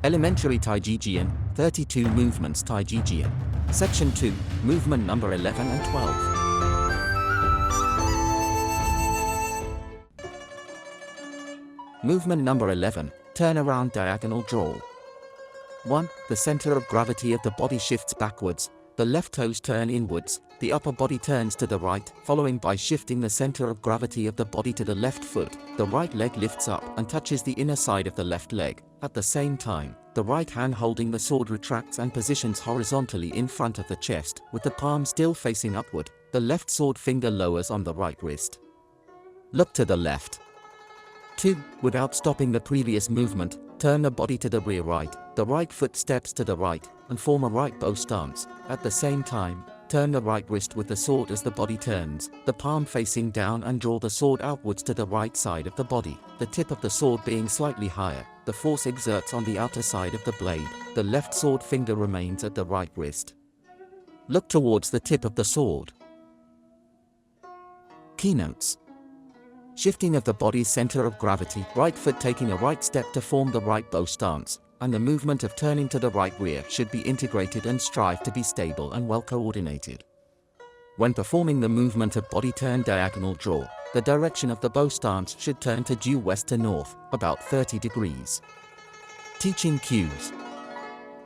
Elementary Taijijian, 32 movements Taijijian. Section 2, movement number 11 and 12. Movement number 11, turn around diagonal draw. 1. The center of gravity of the body shifts backwards, the left toes turn inwards, the upper body turns to the right, following by shifting the center of gravity of the body to the left foot, the right leg lifts up and touches the inner side of the left leg. At the same time, the right hand holding the sword retracts and positions horizontally in front of the chest, with the palm still facing upward. The left sword finger lowers on the right wrist. Look to the left. 2. Without stopping the previous movement, turn the body to the rear right, the right foot steps to the right, and form a right bow stance. At the same time, turn the right wrist with the sword as the body turns, the palm facing down, and draw the sword outwards to the right side of the body, the tip of the sword being slightly higher. The force exerts on the outer side of the blade. The left sword finger remains at the right wrist. Look towards the tip of the sword. Keynotes. Shifting of the body's center of gravity, right foot taking a right step to form the right bow stance, and the movement of turning to the right rear should be integrated and strive to be stable and well coordinated. When performing the movement of body turn diagonal draw, the direction of the bow stance should turn to due west to north, about 30 degrees. Teaching cues.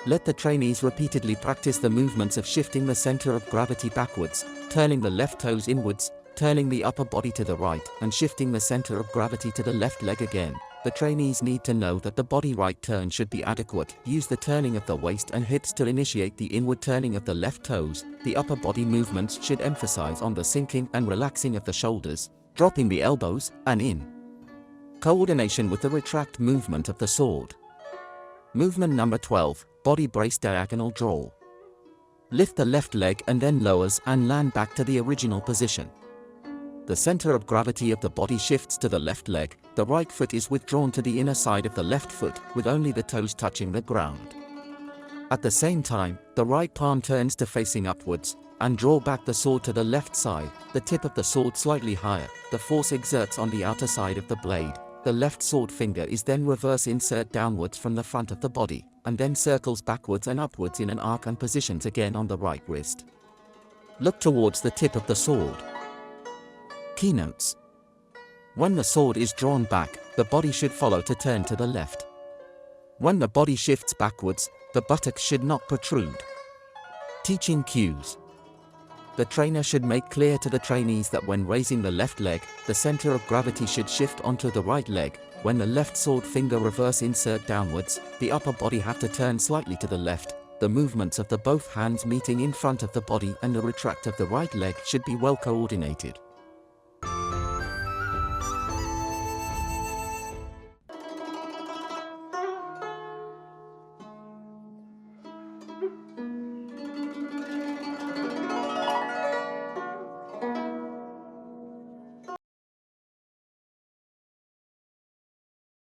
Let the trainees repeatedly practice the movements of shifting the center of gravity backwards, turning the left toes inwards, turning the upper body to the right, and shifting the center of gravity to the left leg again. The trainees need to know that the body right turn should be adequate. Use the turning of the waist and hips to initiate the inward turning of the left toes. The upper body movements should emphasize on the sinking and relaxing of the shoulders, dropping the elbows, and in coordination with the retract movement of the sword. Movement number 12, body brace diagonal draw. Lift the left leg and then lowers and land back to the original position. The center of gravity of the body shifts to the left leg, the right foot is withdrawn to the inner side of the left foot, with only the toes touching the ground. At the same time, the right palm turns to facing upwards, and draw back the sword to the left side, the tip of the sword slightly higher. The force exerts on the outer side of the blade. The left sword finger is then reverse insert downwards from the front of the body, and then circles backwards and upwards in an arc and positions again on the right wrist. Look towards the tip of the sword. Keynotes. When the sword is drawn back, the body should follow to turn to the left. When the body shifts backwards, the buttocks should not protrude. Teaching cues. The trainer should make clear to the trainees that when raising the left leg, the center of gravity should shift onto the right leg. When the left sword finger reverse insert downwards, the upper body have to turn slightly to the left. The movements of the both hands meeting in front of the body and the retract of the right leg should be well coordinated.